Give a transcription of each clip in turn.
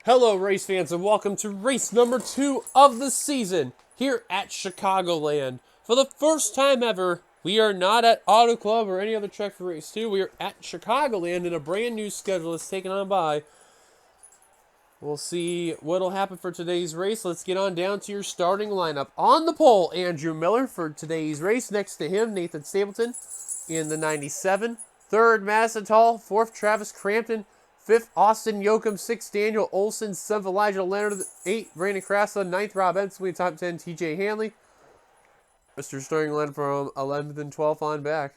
Hello, race fans, and welcome to race number 2 of the season here at Chicagoland. For the first time ever, we are not at Auto Club or any other track for race 2. We are at Chicagoland in a brand new schedule that's taken on by. We'll see what'll happen for today's race. Let's get on down to your starting lineup. On the pole, Andrew Miller for today's race. Next to him, Nathan Stapleton in the 97. Third, Madison Tall. Fourth, Travis Crampton. Fifth, Austin Yoakum. Sixth, Daniel Olson. Seventh, Elijah Leonard. Eighth, Brandon Krasla. Ninth, Rob Ensley. Top 10, TJ Hanley. Mr. starting line from 11th and 12th on back.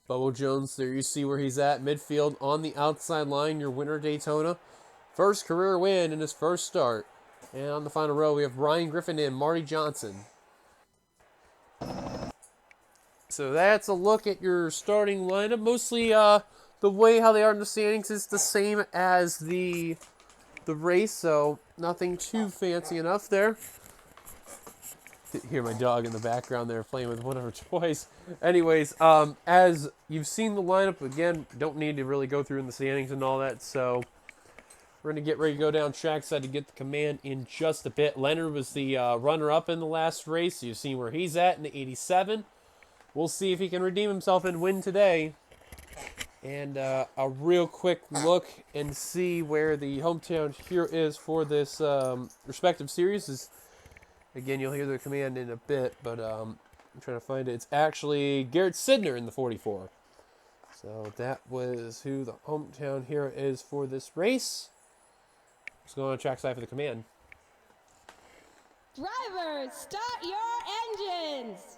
Bubba Jones, there you see where he's at. Midfield on the outside line, your winner Daytona. First career win in his first start. And on the final row, we have Ryan Griffin and Marty Johnson. So that's a look at your starting lineup. Mostly the way how they are in the standings is the same as the race, so nothing too fancy enough there. Hear my dog in the background there playing with one of her toys. Anyways, as you've seen the lineup, again, don't need to really go through in the standings and all that, so we're going to get ready to go down trackside to get the command in just a bit. Leonard was the runner-up in the last race. You've seen where he's at in the 87. We'll see if he can redeem himself and win today. And a real quick look and see where the hometown hero is for this respective series is. Again, you'll hear the command in a bit, but I'm trying to find it. It's actually Garrett Sidner in the 44. So that was who the hometown hero is for this race. Let's go on trackside for the command. Drivers, start your engines!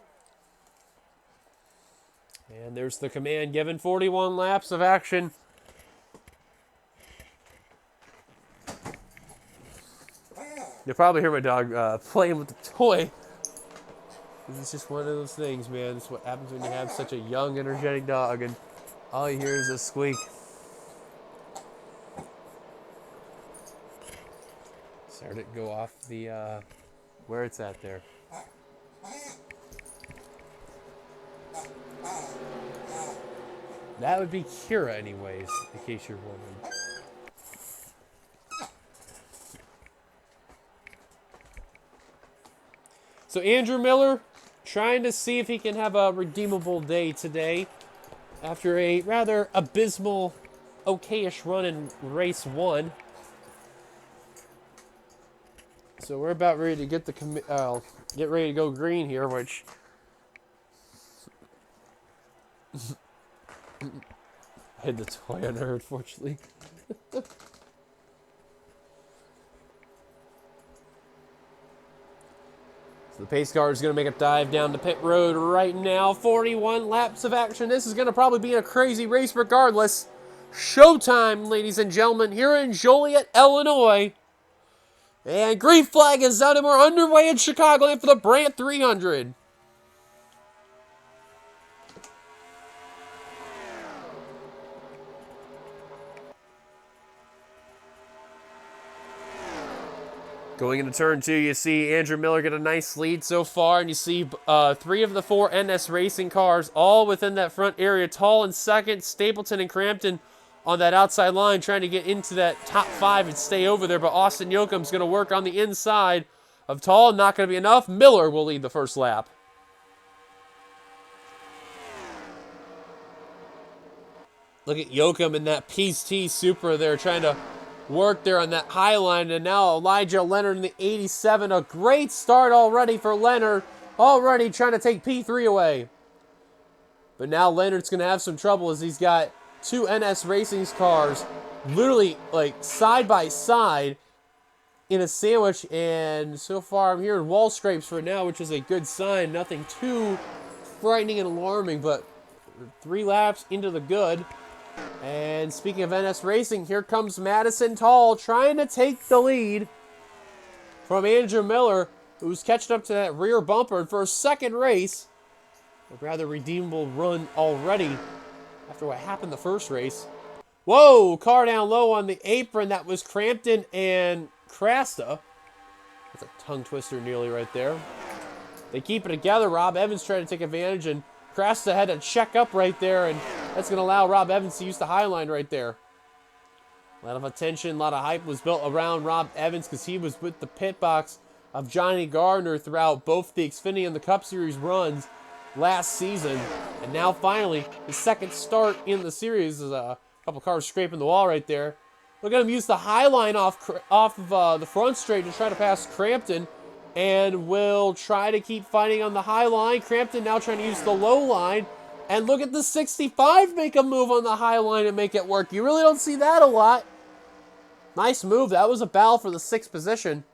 And there's the command given 41 laps of action. You'll probably hear my dog playing with the toy. It's just one of those things, man. It's what happens when you have such a young, energetic dog, and all you hear is a squeak. Started to go off the where it's at there. That would be Kira, anyways, in case you're wondering. So Andrew Miller trying to see if he can have a redeemable day today after a rather abysmal, okay-ish run in race 1. So we're about ready to get get ready to go green here, which I hid the toy on her, unfortunately. The pace car is going to make a dive down the pit road right now. 41 laps of action. This is going to probably be a crazy race regardless. Showtime, ladies and gentlemen, here in Joliet, Illinois. And green flag is out and we're underway in Chicagoland for the Brant 300. Going into turn 2, you see Andrew Miller get a nice lead so far, and you see 3 of the 4 NS Racing cars all within that front area. Tall in second, Stapleton and Crampton on that outside line trying to get into that top 5 and stay over there, but Austin Yoakum's going to work on the inside of Tall. Not going to be enough. Miller will lead the first lap. Look at Yoakum in that PT Supra there trying to work there on that high line, and now Elijah Leonard in the 87. A great start already for Leonard, already trying to take P3 away. But now Leonard's going to have some trouble as he's got 2 NS Racing cars literally like side by side in a sandwich, and so far I'm hearing wall scrapes for now, which is a good sign. Nothing too frightening and alarming, but 3 laps into the good. And speaking of NS Racing, here comes Madison Tall trying to take the lead from Andrew Miller, who's catching up to that rear bumper. And for a second race, a rather redeemable run already after what happened the first race. Whoa, car down low on the apron. That was Crampton and Krasta. That's a tongue twister nearly right there. They keep it together. Rob Evans trying to take advantage and crashed ahead and check up right there, and that's going to allow Rob Evans to use the high line right there. A lot of attention, a lot of hype was built around Rob Evans because he was with the pit box of Johnny Gardner throughout both the Xfinity and the Cup Series runs last season. And now finally, his second start in the series is a couple cars scraping the wall right there. Look at him use the high line off of the front straight to try to pass Crampton, and will try to keep fighting on the high line. Crampton now trying to use the low line. And look at the 65 make a move on the high line and make it work. You really don't see that a lot. Nice move. That was a battle for the 6th position.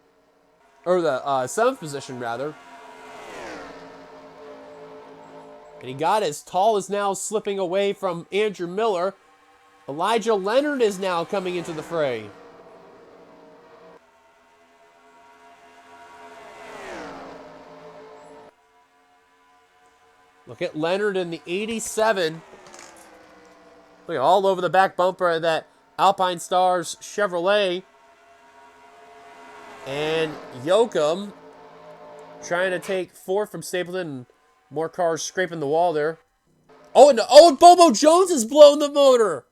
Or the 7th position, rather. And he got his Tall is now slipping away from Andrew Miller. Elijah Leonard is now coming into the fray. Look at Leonard in the 87. Look at all over the back bumper of that Alpine Stars Chevrolet. And Yoakum trying to take 4th from Stapleton. More cars scraping the wall there. Oh, and Bobo Jones has blown the motor.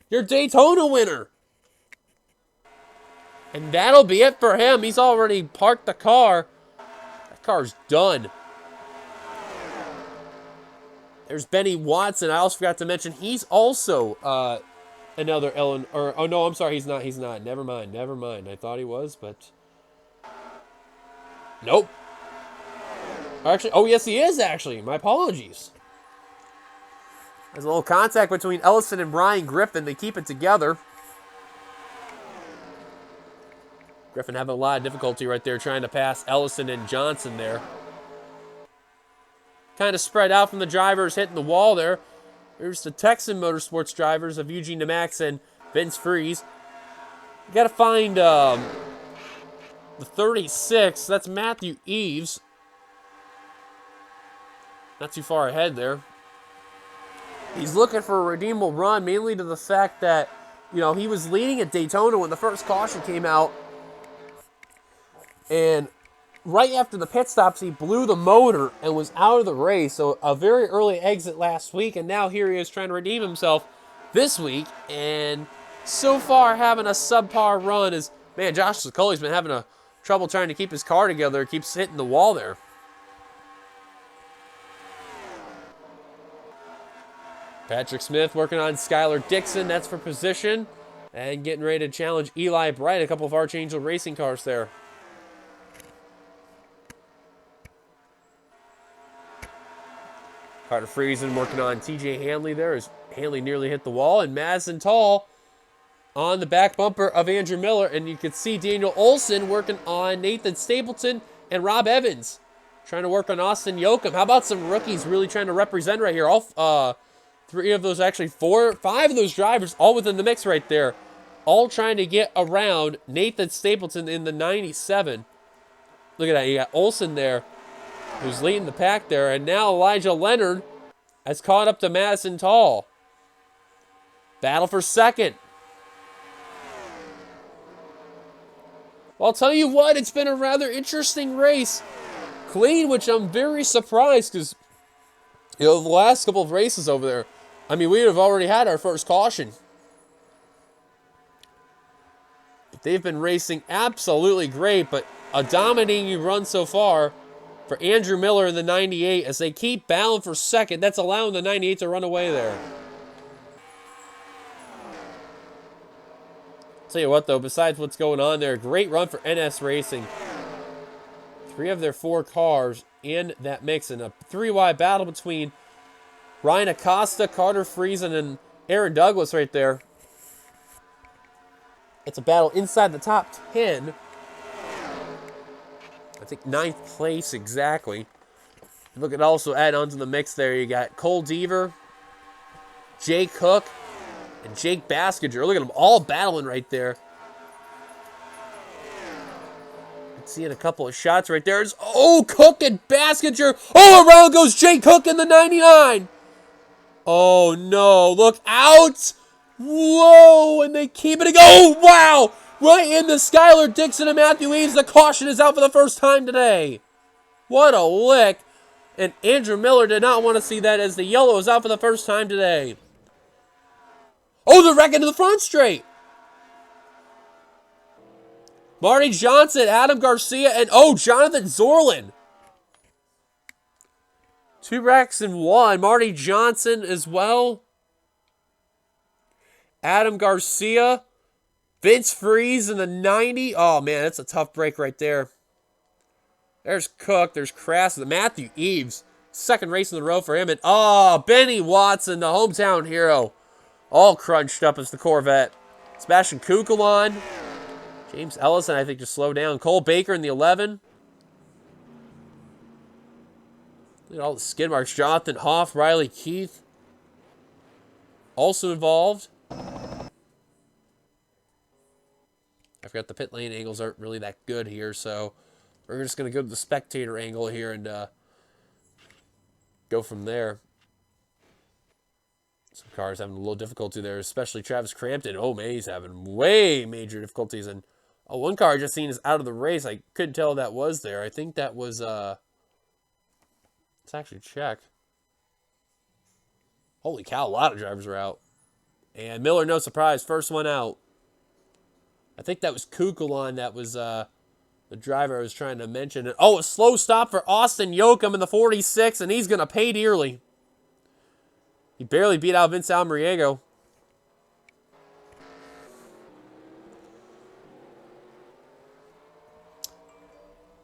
Your Daytona winner. And that'll be it for him. He's already parked the car. That car's done. There's Benny Watson. I also forgot to mention he's also another Ellen. Or oh no, I'm sorry, he's not. He's not. Never mind. I thought he was, but nope. Actually, oh yes, he is actually. My apologies. There's a little contact between Ellison and Brian Griffin. They keep it together. Griffin having a lot of difficulty right there trying to pass Ellison and Johnson there. Kind of spread out from the drivers hitting the wall there. There's the Texan Motorsports drivers of Eugene DeMax and Vince Freeze. You got to find the 36. That's Matthew Eves. Not too far ahead there. He's looking for a redeemable run, mainly to the fact that, you know, he was leading at Daytona when the first caution came out. And right after the pit stops, he blew the motor and was out of the race. So a very early exit last week, and now here he is trying to redeem himself this week. And so far having a subpar run is, man, Josh Scully's been having a trouble trying to keep his car together. Keeps hitting the wall there. Patrick Smith working on Skylar Dixon. That's for position. And getting ready to challenge Eli Bright. A couple of Archangel racing cars there. Carter Friesen working on TJ Hanley there as Hanley nearly hit the wall. And Madison Tall on the back bumper of Andrew Miller. And you can see Daniel Olson working on Nathan Stapleton and Rob Evans. Trying to work on Austin Yoakum. How about some rookies really trying to represent right here? All 3 of those, actually 5 of those drivers all within the mix right there. All trying to get around Nathan Stapleton in the 97. Look at that. You got Olson there, who's leading the pack there. And now Elijah Leonard has caught up to Madison Tall. Battle for second. Well, I'll tell you what, it's been a rather interesting race. Clean, which I'm very surprised because, you know, the last couple of races over there, I mean, we would have already had our first caution. But they've been racing absolutely great, but a dominating run so far for Andrew Miller in the 98 as they keep battling for second. That's allowing the 98 to run away there. Tell you what, though, besides what's going on there, great run for NS Racing. 3 of their 4 cars in that mix, and a 3-wide battle between Ryan Acosta, Carter Friesen, and Aaron Douglas right there. It's a battle inside the top 10. I think 9th place exactly. Look at also add on to the mix there. You got Cole Deaver, Jake Hook, and Jake Baskinger. Look at them all battling right there. Seeing a couple of shots right there. Oh, Cook and Baskinger. Oh, around goes Jake Hook in the 99. Oh, no. Look out. Whoa, and they keep it. Oh, wow. Right into Skylar Dixon and Matthew Eves. The caution is out for the first time today. What a lick. And Andrew Miller did not want to see that as the yellow is out for the first time today. Oh, they're wrecking to the front straight. Marty Johnson, Adam Garcia, and oh, Jonathan Zorlin. 2 wrecks in 1. Marty Johnson as well. Adam Garcia. Vince Freeze in the 90. Oh, man, that's a tough break right there. There's Cook. There's Crass. Matthew Eves. Second race in a row for him. And, oh, Benny Watson, the hometown hero. All crunched up as the Corvette. Sebastian Kukulon. James Ellison, I think, just slowed down. Cole Baker in the 11. Look at all the skid marks. Jonathan Hoff, Riley Keith. Also involved. I forgot the pit lane angles aren't really that good here, so we're just going to go to the spectator angle here and go from there. Some cars having a little difficulty there, especially Travis Crampton. Oh, man, he's having way major difficulties. And oh, one car I just seen is out of the race. I couldn't tell that was there. I think that was, let's actually check. Holy cow, a lot of drivers are out. And Miller, no surprise, first one out. I think that was Kukulon that was the driver I was trying to mention. And, oh, a slow stop for Austin Yoakum in the 46, and he's going to pay dearly. He barely beat out Vince Almeriego.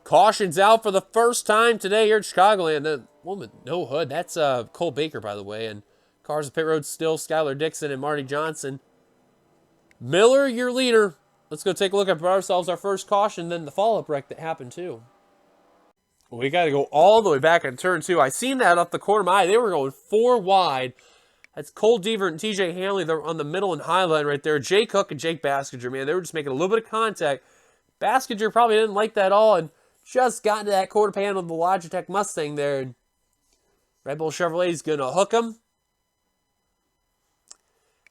Caution's out for the first time today here at Chicagoland. The woman, no hood. That's Cole Baker, by the way. And cars at pit road still Skylar Dixon and Marty Johnson. Miller, your leader. Let's go take a look at ourselves our first caution, then the follow-up wreck that happened too. We got to go all the way back in turn 2. I seen that off the corner of my eye. They were going 4 wide. That's Cole Deaver and TJ Hanley. They're on the middle and high line right there. Jay Cook and Jake Baskinger, man, they were just making a little bit of contact. Baskinger probably didn't like that all and just got into that quarter panel of the Logitech Mustang there. And Red Bull Chevrolet is going to hook him.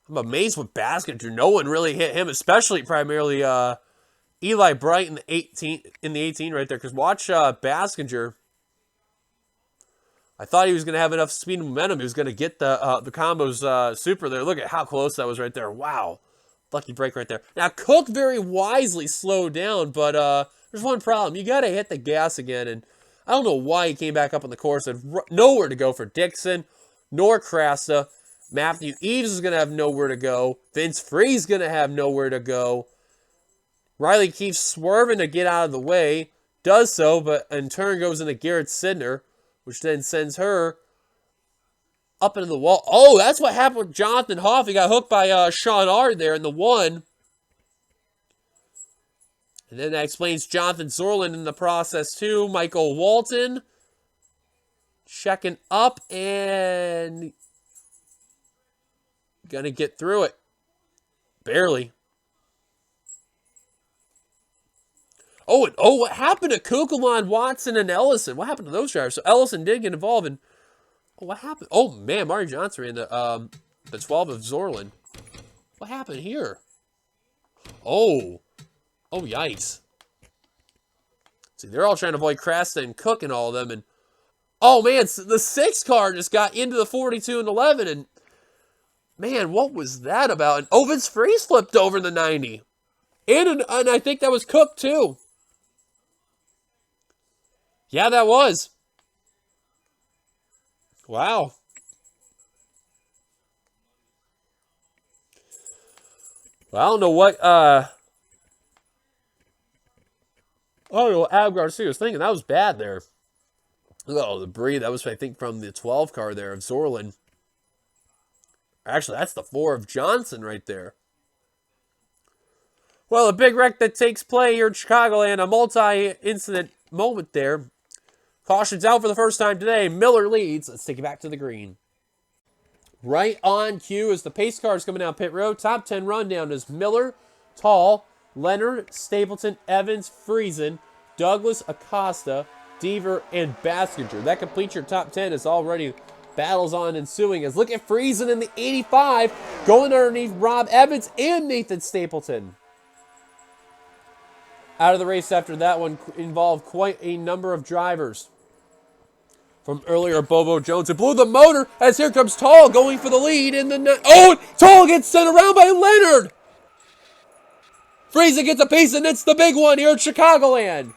I'm amazed with Baskinger. No one really hit him, especially primarily Eli Bright in the 18 right there. Because watch Baskinger. I thought he was going to have enough speed and momentum. He was going to get the combos super there. Look at how close that was right there. Wow. Lucky break right there. Now, Cook very wisely slowed down, but there's one problem. You got to hit the gas again. And I don't know why he came back up on the course. Had nowhere to go for Dixon, nor Crasta. Matthew Eves is going to have nowhere to go. Vince Freeze is going to have nowhere to go. Riley keeps swerving to get out of the way. Does so, but in turn goes into Garrett Sidner, which then sends her up into the wall. Oh, that's what happened with Jonathan Hoff. He got hooked by Sean Ard there in the 1. And then that explains Jonathan Zorlin in the process too. Michael Walton checking up and gonna get through it. Barely. Oh, and what happened to Kukulon, Watson, and Ellison? What happened to those drivers? So Ellison did get involved in. Oh, what happened? Oh man, Marty Johnson ran the 12 of Zorlin. What happened here? Oh, yikes. See, they're all trying to avoid Crasta and Cook and all of them, and oh man, the 6 car just got into the 42 and 11, and man, what was that about? And Vince Freeze flipped over in the 90. And I think that was Cook, too. Yeah, that was. Wow. Well, I don't know what, Ab Garcia was thinking. That was bad there. Look at all the debris. That was, I think, from the 12 car there of Zorlin. Actually, that's the 4 of Johnson right there. Well, a big wreck that takes play here in Chicagoland. A multi-incident moment there. Caution's out for the first time today. Miller leads. Let's take it back to the green. Right on cue as the pace car is coming down pit road. Top 10 rundown is Miller, Tall, Leonard, Stapleton, Evans, Friesen, Douglas, Acosta, Deaver, and Baskinger. That completes your top 10 as already battles on ensuing. As look at Friesen in the 85 going underneath Rob Evans and Nathan Stapleton. Out of the race after that one involved quite a number of drivers. from earlier, Bobo Jones. It blew the motor as here comes Tall going for the lead in the... Oh, Tall gets sent around by Leonard. Friesen gets a piece, and it's the big one here at Chicagoland.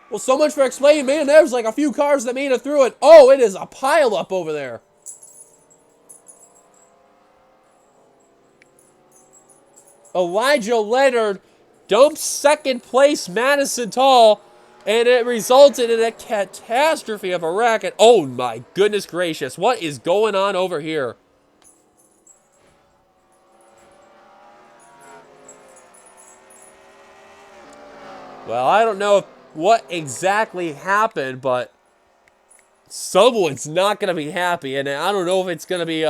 Well, so much for explaining, man. There's like a few cars that made it through it. Oh, it is a pileup over there. Elijah Leonard dumps second place Madison Tall, and it resulted in a catastrophe of a wreck. And oh my goodness gracious, what is going on over here? Well, I don't know what exactly happened, but someone's not going to be happy. And I don't know if it's going to be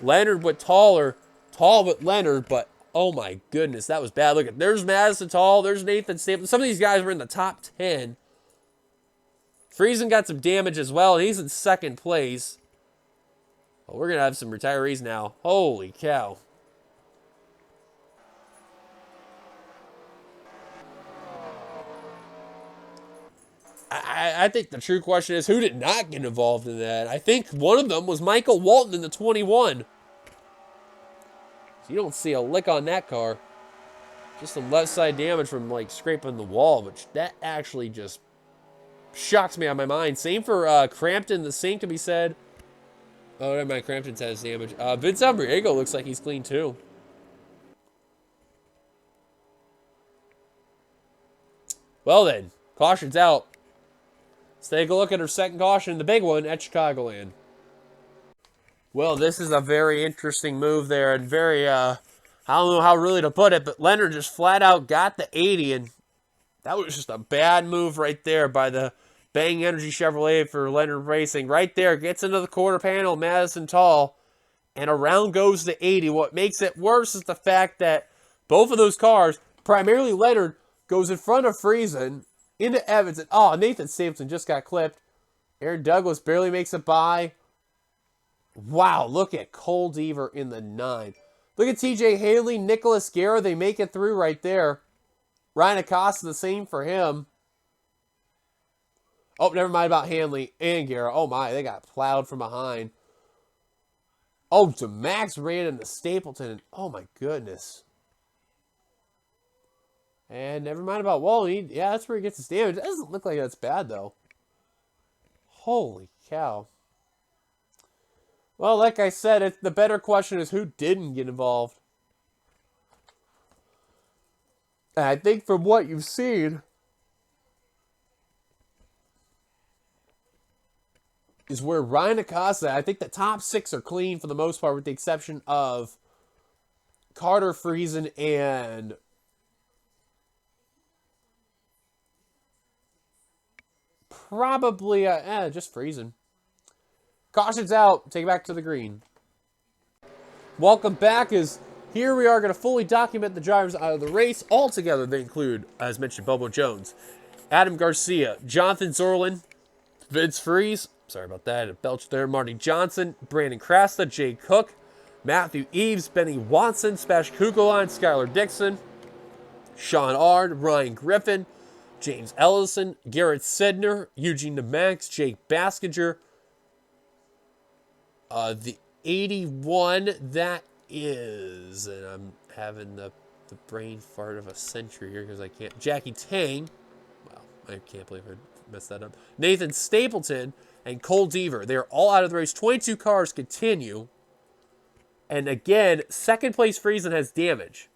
Leonard with Tall or Tall with Leonard, but oh my goodness, that was bad. Look, there's Madison Tall, there's Nathan Stapleton. Some of these guys were in the top 10. Friesen got some damage as well, and he's in second place. Oh, we're going to have some retirees now. Holy cow. I think the true question is, who did not get involved in that? I think one of them was Michael Walton in the 21. So you don't see a lick on that car. Just some left side damage from like scraping the wall, which that actually just shocks me out of my mind. Same for Crampton. The same can be said. Oh, never mind. Crampton's has damage. Vince Ambriego looks like he's clean too. Well then, caution's out. Let's take a look at her second caution, the big one at Chicagoland. Well, this is a very interesting move there, and very, I don't know how really to put it, but Leonard just flat out got the 80, and that was just a bad move right there by the Bang Energy Chevrolet for Leonard Racing. Right there, gets into the quarter panel, Madison Tall, and around goes the 80. What makes it worse is the fact that both of those cars, primarily Leonard, goes in front of Friesen, into Evans, and oh, Nathan Stapleton just got clipped. Aaron Douglas barely makes it by. Wow, look at Cole Deaver in the 9. Look at TJ Haley, Nicholas Guerra. They make it through right there. Ryan Acosta, the same for him. Oh, never mind about Hanley and Guerra. Oh my, they got plowed from behind. Oh, Max ran into Stapleton. Oh my goodness. And never mind about Wally. Yeah, that's where he gets his damage. It doesn't look like that's bad, though. Holy cow. Well, like I said, the better question is who didn't get involved. And I think from what you've seen is where Ryan Acosta, I think the top 6 are clean for the most part, with the exception of Carter Friesen and probably, just Friesen. Caution's out. Take it back to the green. Welcome back, as here we are going to fully document the drivers out of the race. Altogether, they include, as mentioned, Bobo Jones, Adam Garcia, Jonathan Zorlin, Vince Freeze, sorry about that, a belch there, Marty Johnson, Brandon Crasta, Jay Cook, Matthew Eves, Benny Watson, Spash Kugelon, Skylar Dixon, Sean Ard, Ryan Griffin, James Ellison, Garrett Sedner, Eugene DeMax, Jake Baskinger. The 81, that is, and I'm having the brain fart of a century here because I can't. Jackie Tang, wow, I can't believe I messed that up. Nathan Stapleton and Cole Deaver, they're all out of the race. 22 cars continue. And again, second place Friesen has damage.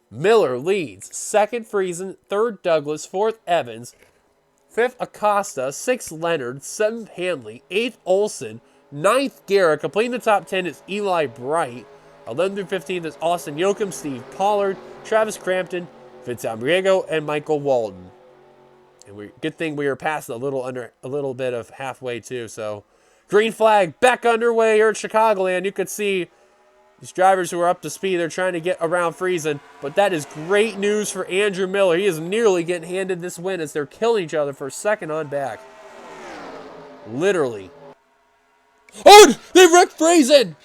Miller leads. Second Friesen, third Douglas, fourth Evans, fifth Acosta, sixth Leonard, seventh Hanley, eighth Olson, ninth Guerra. Completing the top 10 is Eli Bright. 11 through 15 is Austin Yoakum, Steve Pollard, Travis Crampton, Vince Ambriego, and Michael Walton. And good thing we are past a little bit of halfway too. So green flag back underway here at Chicagoland. You could see these drivers who are up to speed, they're trying to get around Friesen. But that is great news for Andrew Miller. He is nearly getting handed this win as they're killing each other for second on back. Literally. Oh, they wrecked Friesen!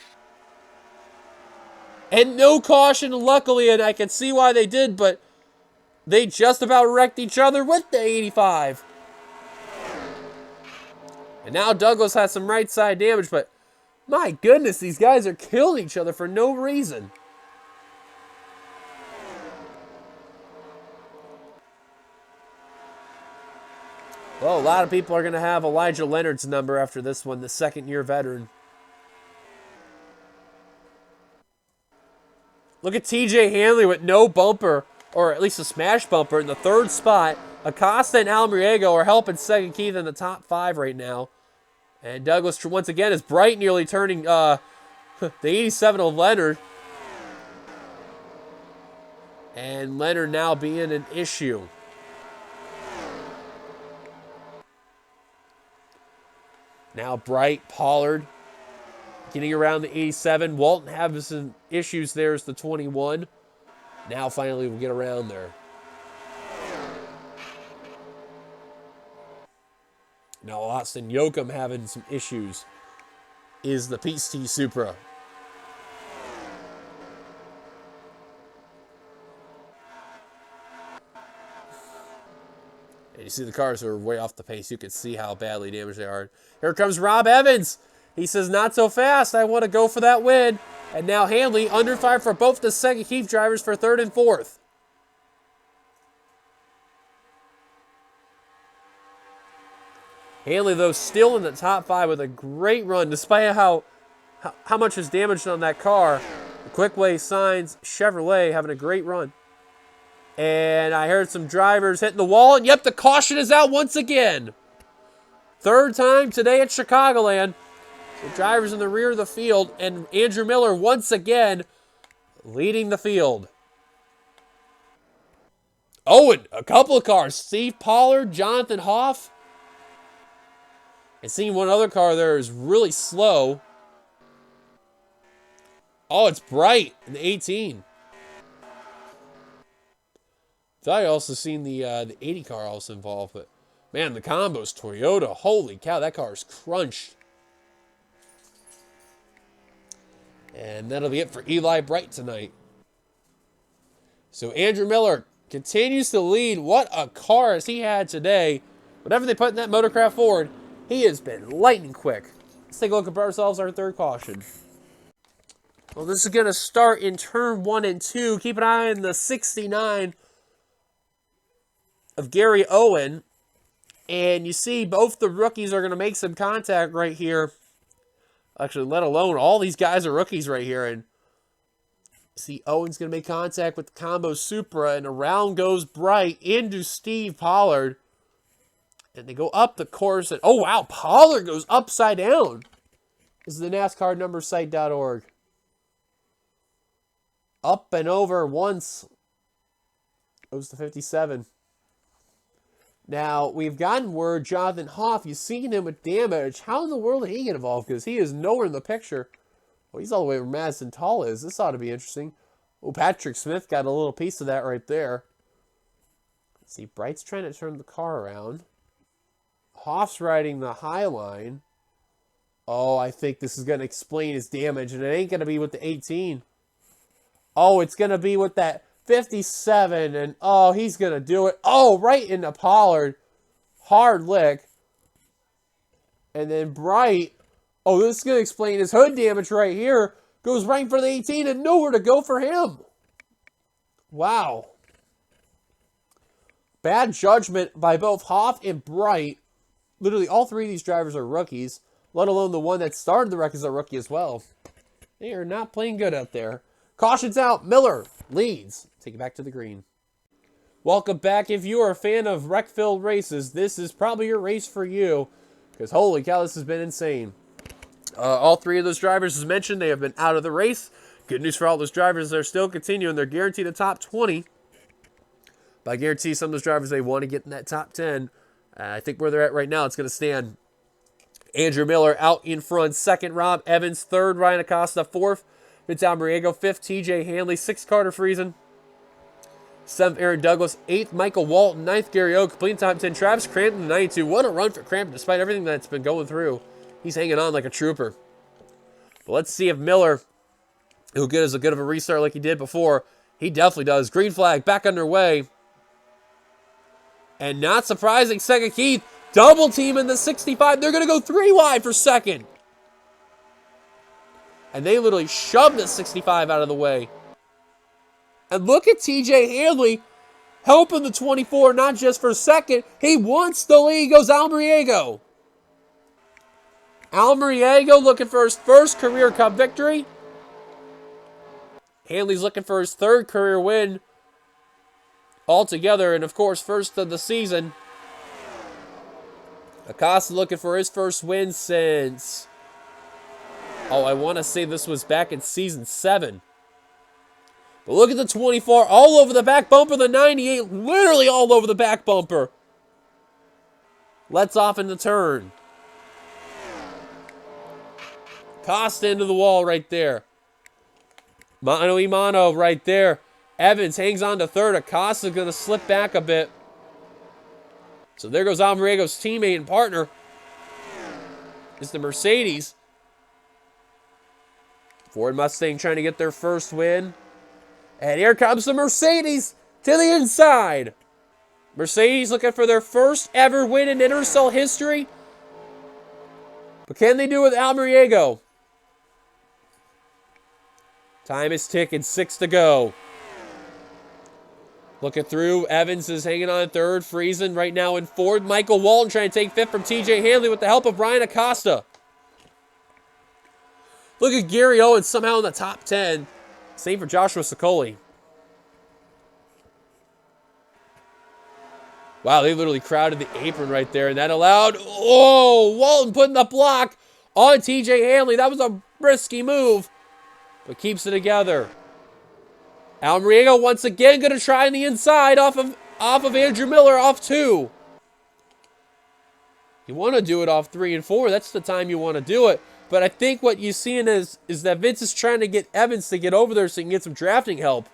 And no caution, luckily, and I can see why they did, but they just about wrecked each other with the 85. And now Douglas has some right side damage, but my goodness, these guys are killing each other for no reason. Well, a lot of people are going to have Elijah Leonard's number after this one, the second-year veteran. Look at TJ Hanley with no bumper, or at least a smash bumper, in the third spot. Acosta and Almriego are helping Second Keith in the top 5 right now. And Douglas, once again, is Bright nearly turning the 87 of Leonard. And Leonard now being an issue. Now Bright, Pollard, getting around the 87. Walton having some issues there as the 21. Now finally we'll get around there. Now Austin Yoakum having some issues is the PT Supra. And you see the cars are way off the pace. You can see how badly damaged they are. Here comes Rob Evans. He says, not so fast. I want to go for that win. And now Hanley under fire for both the Second Keith drivers for third and fourth. Hanley, though, still in the top 5 with a great run, despite how much is damaged on that car. The Quickway Signs Chevrolet having a great run. And I heard some drivers hitting the wall, and yep, the caution is out once again. Third time today at Chicagoland. The drivers in the rear of the field, and Andrew Miller once again leading the field. Oh, and a couple of cars. Steve Pollard, Jonathan Hoff. And seeing one other car there is really slow. Oh, it's Bright in the 18. Thought I also seen the 80 car also involved, but man, the combos Toyota, holy cow, that car is crunched. And that'll be it for Eli Bright tonight. So Andrew Miller continues to lead. What a car has he had today. Whatever they put in that Motorcraft Ford, he has been lightning quick. Let's take a look at ourselves, our third caution. Well, this is going to start in turn 1 and 2. Keep an eye on the 69 of Gary Owen. And you see both the rookies are going to make some contact right here. Actually, let alone all these guys are rookies right here. And see Owen's going to make contact with the Combo Supra. And around goes Bright into Steve Pollard. And they go up the course. And oh, wow, Pollard goes upside down. This is the NASCAR number site.org. Up and over once. Goes to 57. Now, we've gotten word, Jonathan Hoff, you've seen him with damage. How in the world did he get involved? Because he is nowhere in the picture. Well, he's all the way where Madison Tall is. This ought to be interesting. Oh, Patrick Smith got a little piece of that right there. Let's see, Bright's trying to turn the car around. Hoff's riding the high line. Oh, I think this is going to explain his damage, and it ain't going to be with the 18. Oh, it's going to be with that 57, and oh, he's going to do it. Oh, right into Pollard. Hard lick. And then Bright. Oh, this is going to explain his hood damage right here. Goes right for the 18 and nowhere to go for him. Wow. Bad judgment by both Hoff and Bright. Literally, all three of these drivers are rookies, let alone the one that started the wreck is a rookie as well. They are not playing good out there. Caution's out. Miller leads. Take it back to the green. Welcome back. If you are a fan of wreck-filled races, this is probably your race for you. Because holy cow, this has been insane. All three of those drivers, as mentioned, they have been out of the race. Good news for all those drivers. They're still continuing. They're guaranteed a top 20. But I guarantee some of those drivers, they want to get in that top 10. I think where they're at right now, it's going to stand. Andrew Miller out in front. Second, Rob Evans. Third, Ryan Acosta. Fourth, Vince Almriego. Fifth, TJ Hanley. Sixth, Carter Friesen. Seventh, Aaron Douglas. Eighth, Michael Walton. Ninth, Gary O. Complete top 10. Travis Crampton, 92. What a run for Crampton, despite everything that's been going through. He's hanging on like a trooper. But let's see if Miller, who gives a good of a restart like he did before, he definitely does. Green flag back underway. And not surprising, Second Keith Double team in the 65. They're going to go 3 wide for second. And they literally shoved the 65 out of the way. And look at TJ Hanley helping the 24, not just for second. He wants the lead. Goes Almeriego. Almeriego looking for his first career Cup victory. Hanley's looking for his 3rd career win altogether, and of course, first of the season. Acosta looking for his first win since, I want to say this was back in season 7. But look at the 24, all over the back bumper. The 98, literally all over the back bumper. Lets off in the turn. Costa into the wall right there. Mano y mano right there. Evans hangs on to 3rd. Acosta's going to slip back a bit. So there goes Almeriego's teammate and partner. It's the Mercedes. Ford Mustang trying to get their first win. And here comes the Mercedes to the inside. Mercedes looking for their first ever win in NRSL history. But can they do it with Almeriego? Time is ticking, 6 to go. Looking through, Evans is hanging on 3rd, Friesen right now in 4th. Michael Walton trying to take 5th from TJ Hanley with the help of Ryan Acosta. Look at Gary Owens somehow in the top 10. Same for Joshua Sicoli. Wow, they literally crowded the apron right there, and that allowed, Walton putting the block on TJ Hanley. That was a risky move, but keeps it together. Almeriego once again going to try on the inside off of Andrew Miller, off 2. You want to do it off 3 and 4. That's the time you want to do it. But I think what you're seeing is that Vince is trying to get Evans to get over there so he can get some drafting help.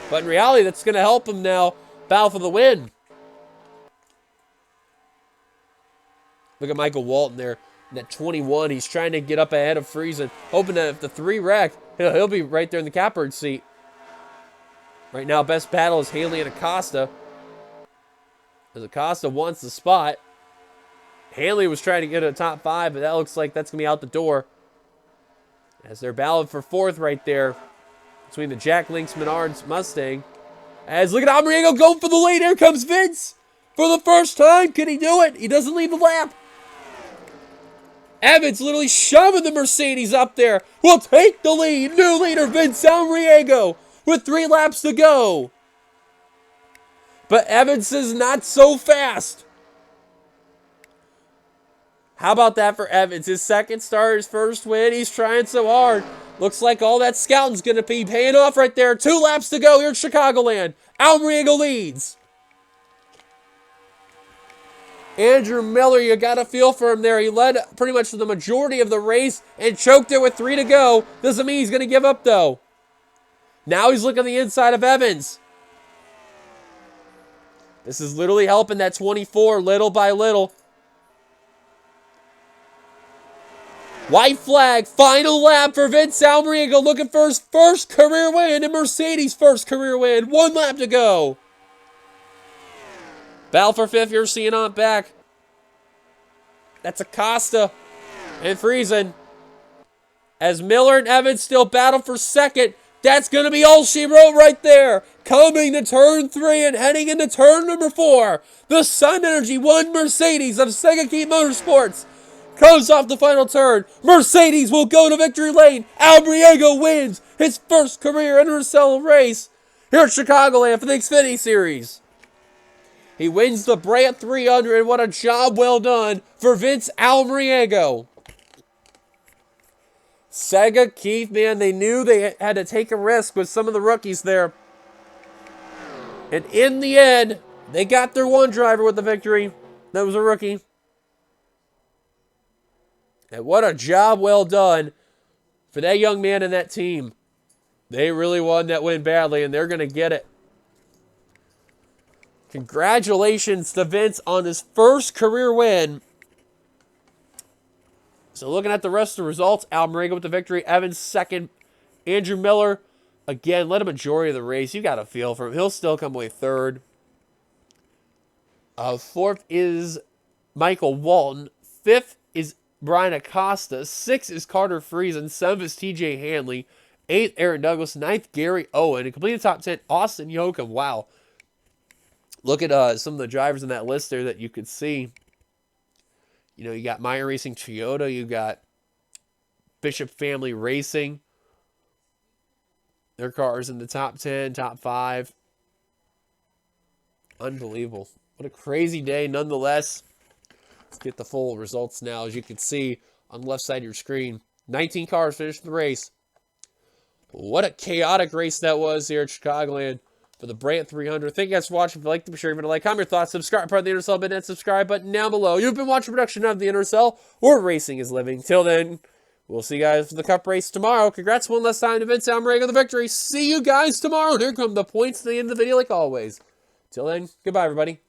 But in reality, that's going to help him now battle for the win. Look at Michael Walton there. In that 21, he's trying to get up ahead of Friesen, hoping that if the 3 wreck, he'll be right there in the catbird seat. Right now, best battle is Hanley and Acosta. As Acosta wants the spot. Hanley was trying to get a top 5, but that looks like that's going to be out the door. As they're battling for 4th right there between the Jack Links Menards Mustang. As look at Almeriego going for the lead. Here comes Vince. For the first time, can he do it? He doesn't leave the lap. Evans literally shoving the Mercedes up there. Will take the lead. New leader, Vince Almeriego, with 3 laps to go. But Evans is not so fast. How about that for Evans? His 2nd start, his first win. He's trying so hard. Looks like all that scouting's going to be paying off right there. 2 laps to go here at Chicagoland. Almeriego leads. Andrew Miller, you got a feel for him there. He led pretty much the majority of the race and choked it with 3 to go. Doesn't mean he's going to give up, though. Now he's looking the inside of Evans. This is literally helping that 24 little by little. White flag, final lap for Vince Almeriego, looking for his first career win and Mercedes' first career win. 1 lap to go. Battle for 5th, you're seeing Outback. That's Acosta and Friesen. As Miller and Evans still battle for 2nd, that's going to be all she wrote right there. Coming to turn 3 and heading into turn number 4. The Sun Energy 1 Mercedes of Sega Key Motorsports comes off the final turn. Mercedes will go to victory lane. Almeriego wins his first career NRSL race here at Chicagoland for the Xfinity Series. He wins the Brant 300, and what a job well done for Vince Almeriego. Sega Keith, man, they knew they had to take a risk with some of the rookies there. And in the end, they got their 1 driver with the victory. That was a rookie. And what a job well done for that young man and that team. They really won that win badly, and they're going to get it. Congratulations to Vince on his first career win. So looking at the rest of the results, Almeriego with the victory, Evans 2nd, Andrew Miller, again, led a majority of the race. You got a feel for him. He'll still come away 3rd. Fourth is Michael Walton. Fifth is Brian Acosta. Sixth is Carter Friesen. Seventh is TJ Hanley. Eighth, Aaron Douglas. Ninth, Gary Owen. And completing the top 10, Austin Yoakum. Wow. Look at some of the drivers in that list there that you could see. You know, you got Meyer Racing Toyota. You got Bishop Family Racing. Their cars in the top 10, top 5. Unbelievable. What a crazy day nonetheless. Let's get the full results now. As you can see on the left side of your screen, 19 cars finished the race. What a chaotic race that was here at Chicagoland for the Brant 300. Thank you guys for watching. If you liked it, be sure to give it a like, comment your thoughts, subscribe, part of the NRSL button, and subscribe button down below. You've been watching a production of the NRSL, where racing is living. Till then, we'll see you guys for the Cup race tomorrow. Congrats one last time to Vince Almerega of the victory. See you guys tomorrow. And here come the points at the end of the video like always. Till then, goodbye, everybody.